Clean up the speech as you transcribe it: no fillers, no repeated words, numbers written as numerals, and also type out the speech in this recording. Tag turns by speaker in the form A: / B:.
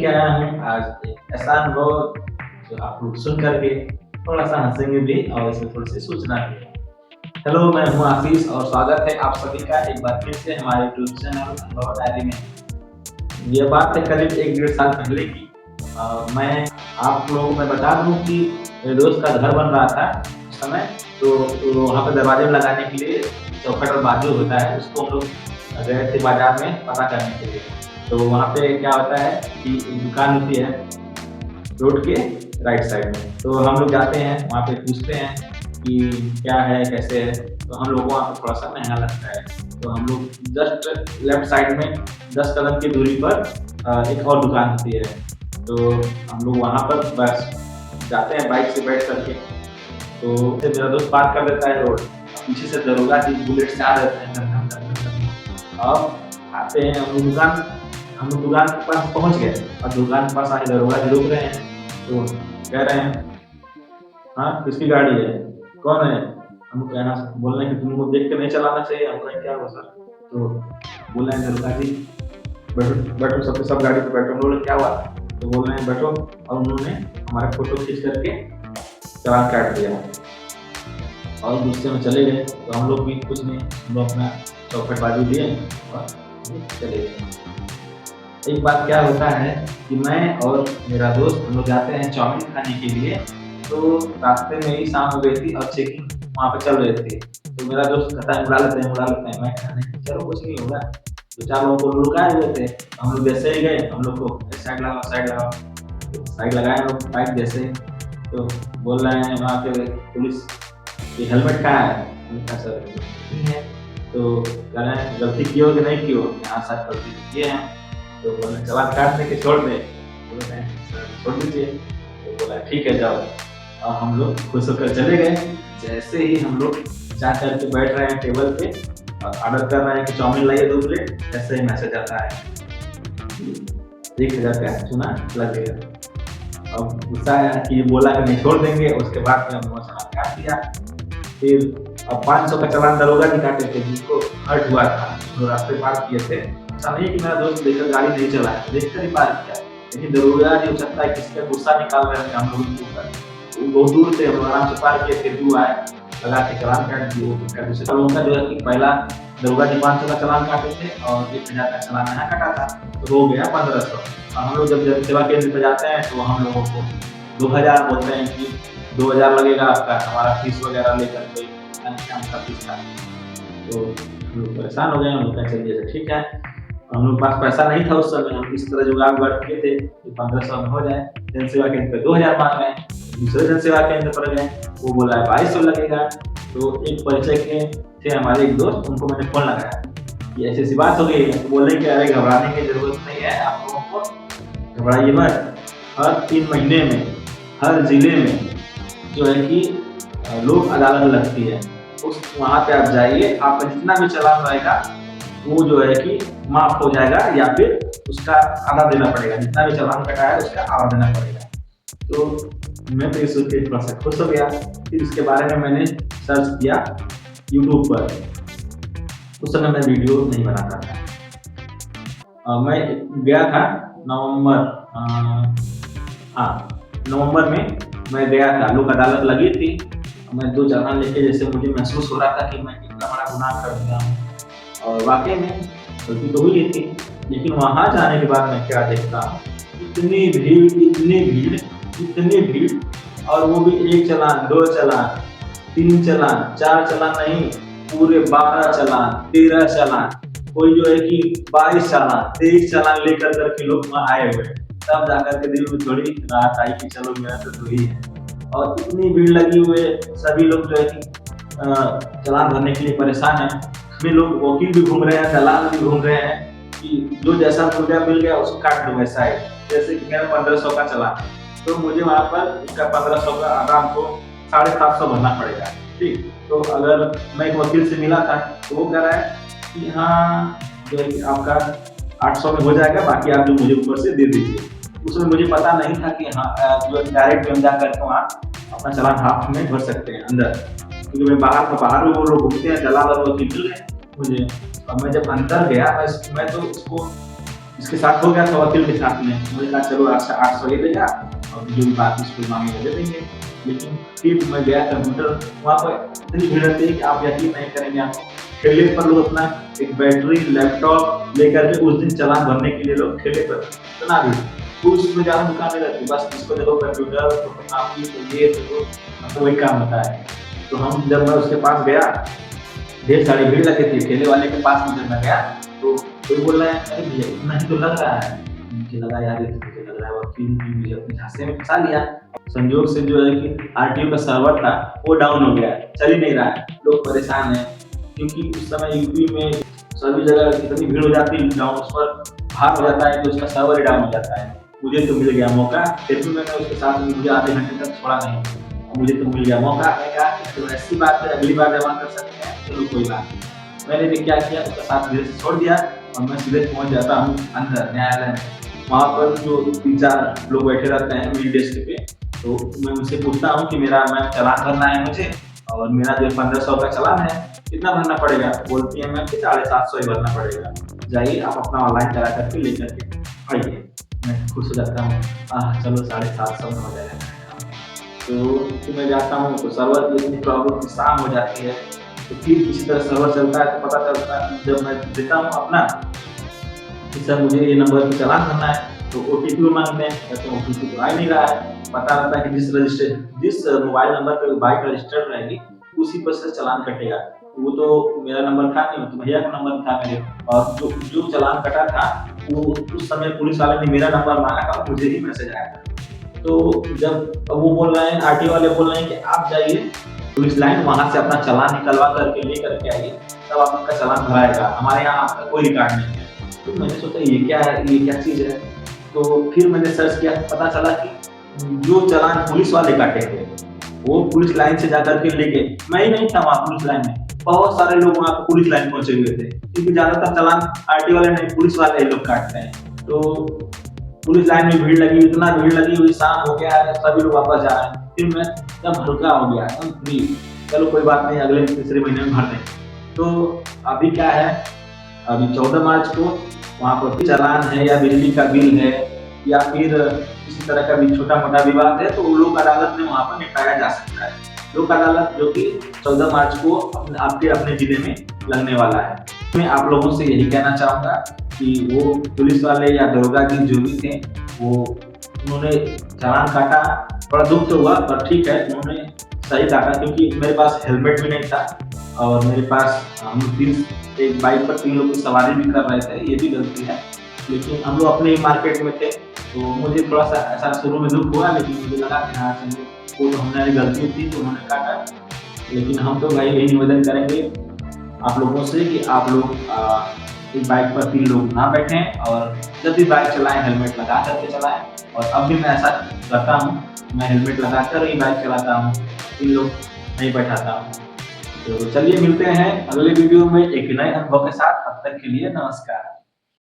A: लेके आया हूँ आज एक ऐसा अनुभव जो आप लोग सुन करके थोड़ा सा हंसेंगे भी और इसमें थोड़ी सी सूचना भी है। हेलो, मैं हूँ आशीष और स्वागत है आप सभी का एक बार फिर से हमारे यूट्यूब चैनल अनुभव डायरी में। ये बात है करीब 1-1.5 साल पहले की। मैं आप लोगों को मैं बता दूं कि मेरे दोस्त का घर बन रहा था उस समय। तो वहाँ पे दरवाजे में लगाने के लिए चौखट और बाजू होता है, उसको हम लोग गए थे बाजार में पता करने के लिए। तो वहाँ पे क्या होता है कि एक दुकान होती है रोड के राइट साइड में, तो हम लोग जाते हैं वहाँ पे, पूछते हैं कि क्या है कैसे है। तो हम लोग को वहाँ पे थोड़ा सा महंगा लगता है, तो हम लोग जस्ट लेफ्ट साइड में 10 कदम की दूरी पर एक और दुकान होती है। तो हम लोग वहाँ पर बस जाते हैं बाइक से बैठ करके। तो मेरा दोस्त पार कर देता है रोड, पीछे से दरोगा जी बुलेट से आ रहे हैं। अब आते हैं हम लोग दुकान के पास पहुंच गए और दुकान के पास आके दरोगा जी रुक रहे हैं। तो कह रहे हैं, हाँ किसकी गाड़ी है, कौन है? हम कहना बोल रहे हैं कि तुमको देख के नहीं चलाना चाहिए। हम कहें क्या हुआ सर? तो बोल रहे हैं दरोगा जी बैठो बैठो, सबके सब गाड़ी पे बैठो। हम बोले क्या हुआ? तो बोल रहे हैं बैठो, और उन्होंने हमारा फोटो खींच करके चालान काट दिया और गुस्से में चले गए। तो हम लोग भी कुछ नहीं, हम लोग अपना चौखट बाजू दिए और चले गए। एक बात क्या होता है कि मैं और मेरा दोस्त हम लोग जाते हैं चाउमीन खाने के लिए। तो रास्ते में ही शाम हो गई थी और चेकिंग वहाँ पे चल रही थी। तो मेरा दोस्त कहता है बुला लेते हैं। मैं कहा नहीं चलो कुछ नहीं होगा। 2-4 लोगों को रुकाए हुए थे, हम लोग जैसे ही गए हम लोग को साइड लगाओ। तो साइड लगाए हम लोग बाइक जैसे ही। तो बोल रहे हैं वहाँ के पुलिस कि हेलमेट कहाँ है? हमने कहा सर नहीं है। तो कह रहे हैं गलती की हो कि नहीं की हो? हाँ सर गलती किए हैं। तो बोले चालान काट दे के छोड़ दे? बोल रहे हैं सर छोड़ दीजिए। तो बोला ठीक है जाओ। और हम लोग खुश होकर चले गए। जैसे ही हम लोग जा करके बैठ रहे हैं टेबल पे और ऑर्डर कर रहे हैं कि चाउमीन लाइए 2 प्लेट, ऐसे ही मैसेज आता है 1000 का चूना लगेगा। अब गुस्सा आया कि ये बोला कि नहीं छोड़ देंगे, उसके बाद में हमने चालान काट दिया। फिर अब 500 का चालान दरोगा जी काटे थे, जिनको हर्ट हुआ था, जो रास्ते पार किए थे। ऐसा नहीं कि मेरा दोस्त लेकर गाड़ी नहीं चलाया, देखकर ही पार किया, लेकिन दरोगा जी हो सकता है किसका गुस्सा निकाल रहे थे हम लोगों के ऊपर। बहुत दूर से हम आराम से पार किए, फिर भी आए लगा के चालान काट दिए। दूसरे लोगों का जो है कि पहला दरोगा जी 500 का चालान काटे थे और 1000 का चालान यहाँ काटा था, तो हो गया 1500। और हम लोग जब सेवा केंद्र पे जाते हैं तो हम लोगों को 2000 बोलते हैं कि 2000 लगेगा आपका, हमारा फीस वगैरह लेकर के का फीस था। तो हम लोग परेशान हो गए। हम लोग कहा चलिए ठीक है। हम लोग पास पैसा नहीं था उस समय, हम इस तरह जुगाड़ किए थे कि 1500 में हो जाए। जन सेवा केंद्र पे 2000 मांग रहे हैं। दूसरे जन सेवा केंद्र पर गए, वो बोला है 2200 लगेगा। तो एक परिचय के थे हमारे एक दोस्त, उनको मैंने फोन लगाया कि ऐसी ऐसी बात हो गई है। तो बोले कि अरे घबराने की जरूरत नहीं है, आप लोगों को घबराइए मत। हर 3 महीने में हर जिले में जो है कि लोक अदालत लगती है, उस वहाँ पे आप जाइए, आपका जितना भी चालान रहेगा वो जो है कि माफ हो जाएगा या फिर उसका आधा देना पड़ेगा। जितना भी चालान कटा है उसका आधा देना पड़ेगा। तो मैं तो ये सोच के थोड़ा सा खुश हो गया। फिर इसके बारे में मैंने सर्च किया यूट्यूब पर। उस समय मैं वीडियो नहीं बनाता था। मैं गया था नवंबर में मैं गया था, लोक अदालत लगी थी। मैं 2 चालान लेके जैसे मुझे महसूस हो रहा था कि मैं इतना बड़ा गुनाह कर दिया हूँ, और वाकई में गलती तो हुई थी। लेकिन वहाँ जाने के बाद मैं क्या देखता हूँ, इतनी भीड़, और वो भी 1 चालान, 2 चालान, 3 चालान, 4 चालान नहीं, पूरे 12 चालान, 13 चालान, कोई जो है कि 22 चालान, 23 चालान लेकर करके लोग वहाँ आए हुए। तब जाकर के दिल में थोड़ी राहत आई कि चलो मेरा तो ही है। और इतनी भीड़ लगी हुई है, सभी लोग जो है कि चालान भरने के लिए परेशान है। हमें लोग वकील भी घूम रहे हैं, दलाल भी घूम रहे हैं कि जो जैसा मुद्दा मिल गया उसको काट दो वैसा है। जैसे कि मेरा 1500 का चालान, तो मुझे वहाँ पर उसका 1500 का आराम को 750 भरना पड़ेगा। ठीक, तो अगर मैं एक वकील से मिला था तो वो कह रहा है कि हाँ जो है कि आपका 800 में हो जाएगा, बाकी आप जो मुझे ऊपर से दे दीजिए। उसमें मुझे पता नहीं था कि हाँ जो डायरेक्ट हम जा करके वहाँ अपना चालान हाफ में भर सकते हैं अंदर, क्योंकि मैं बाहर वो लोग घूमते हैं, दलाल और वकील मिल गए मुझे। और मैं जब अंदर गया मैं तो उसको इसके साथ हो गया था वकील के साथ में, मुझे कहा चलो 800 ले लेगा और जो भी बाकी स्कूल मांगेगा दे देंगे। लेकिन फिर मैं गया कंप्यूटर, वहाँ पर इतनी भीड़ रहती है कि आप यकीन नहीं करेंगे। आप ठेले पर लोग अपना एक बैटरी लैपटॉप लेकर के उस दिन चालान भरने के लिए लोग ठेले पर इतना भीड़, तो उसमें ज़्यादा दुकान नहीं रहती, बस जिसको देखो कंप्यूटर तो आपकी तो ये तो मतलब वही काम होता है। तो हम जब मैं उसके पास गया, ढेर सारी भीड़ लगी थी, ठेले वाले के पास में जब मैं गया तो कोई बोल रहा है अरे भैया इतना ही तो लग रहा है। मुझे लगा यार ये तो मुझे लग रहा है वकील ने मुझे अपने झांसे में फंसा लिया। संयोग से जो है कि आरटीओ का सर्वर था वो डाउन हो गया, चल ही नहीं रहा है, लोग परेशान हैं क्योंकि उस समय यूपी में सभी जगह इतनी भीड़ हो जाती है, डाउन उस पर भार हो जाता है तो उसका सर्वर ही डाउन हो जाता है। मुझे तो मिल गया मौका, फिर भी मैंने उसके साथ में मुझे आधे घंटे तक छोड़ा नहीं, मुझे तो मिल गया मौका। मैंने कहा तो ऐसी बात है अगली बार जमा कर सकते हैं, चलो कोई बात नहीं। मैंने भी क्या किया, उसका साथ धीरे से छोड़ दिया और मैं सीधे पहुंच जाता हूँ अंदर न्यायालय में। वहाँ पर जो 3-4 लोग बैठे रहते हैं मेरी डेस्क पे, तो मैं उनसे पूछता हूँ कि मेरा मैं चालान भरना है मुझे, और मेरा जो 1500 का चालान है कितना भरना पड़ेगा। बोलती है मैम कि 750 ही भरना पड़ेगा, जाइए आप अपना ऑनलाइन करा करके लेकर के आइए। मैं खुश हो जाता हूँ, चलो 750 में हो जाएगा। तो मैं जाता हूँ तो सर्वर की इतनी प्रॉब्लम शाम हो जाती है, तो फिर किसी तरह सर्वर चलता है तो पता चलता है जब मैं देता हूँ अपना कि सर मुझे ये नंबर पर चालान करना है, तो ओटीपी मांगते हैं, कहते हैं ओटीपी तो आ नहीं रहा है। पता रहता है कि जिस मोबाइल नंबर पर बाइक रजिस्टर्ड रहेगी उसी पर से चालान कटेगा। वो तो मेरा नंबर था नहीं, तो भैया का नंबर था मेरे, और जो चालान कटा था वो उस समय पुलिस वाले ने मेरा नंबर मांगा था, मुझे ही मैसेज आया था। तो जब वो बोल रहे हैं, आरटीओ वाले बोल रहे हैं कि आप जाइए पुलिस लाइन, वहां से अपना चालान निकलवा करके ले करके आइए, तब आपका चालान भराएगा, हमारे यहाँ आपका कोई रिकॉर्ड नहीं है। तो मैंने सोचा ये क्या है, ये क्या चीज़ है। तो फिर मैंने सर्च किया, पता चला कि जो चालान पुलिस वाले काटे थे वो पुलिस लाइन से जाकर के लेके, मैं ही नहीं था वहाँ पुलिस लाइन में, बहुत सारे लोग वहाँ पे पुलिस लाइन पहुंचे हुए थे, क्योंकि ज्यादातर चालान आरटीओ वाले नहीं पुलिस वाले ही लोग काटते हैं। तो पुलिस लाइन में भीड़ लगी, इतना भीड़ लगी हुई, शाम हो गया है, सभी लोग वापस जा रहे हैं। फिर मैं एकदम हल्का हो गया, एकदम फ्री, चलो कोई बात नहीं, अगले तीसरे महीने में भर देंगे। तो अभी क्या है, अभी 14 मार्च को वहाँ पर चालान है या बिजली का बिल है या फिर किसी तरह का भी छोटा मोटा विवाद है, तो लोक अदालत में वहाँ पर निपटाया जा सकता है। लोक अदालत जो कि 14 मार्च को आपके अपने जिले में लगने वाला है। मैं आप लोगों से यही कहना चाहूँगा कि वो पुलिस वाले या दरोगा जी जो भी थे, वो उन्होंने चालान काटा, बड़ा दुख तो हुआ, पर ठीक है उन्होंने सही काटा, क्योंकि मेरे पास हेलमेट भी नहीं था और मेरे पास एक बाइक पर 3 लोग की सवारी भी कर रहे थे, ये भी गलती है। लेकिन हम लोग अपने ही मार्केट में थे, तो मुझे थोड़ा सा ऐसा शुरू में दुख हुआ, लेकिन मुझे लगा कि हाँ चलिए वो तो हमारी गलती थी तो उन्होंने काटा। लेकिन हम तो भाई यही निवेदन करेंगे आप लोगों से कि आप लोग एक बाइक पर 3 लोग ना बैठें, और जब भी बाइक चलाएं हेलमेट लगा करके चलाएं। और अब भी मैं ऐसा करता हूँ, मैं हेलमेट लगा कर ही बाइक चलाता हूँ, 3 लोग नहीं बैठाता हूँ। तो चलिए मिलते हैं अगले वीडियो में एक नए अनुभव के साथ, तब तक के लिए नमस्कार।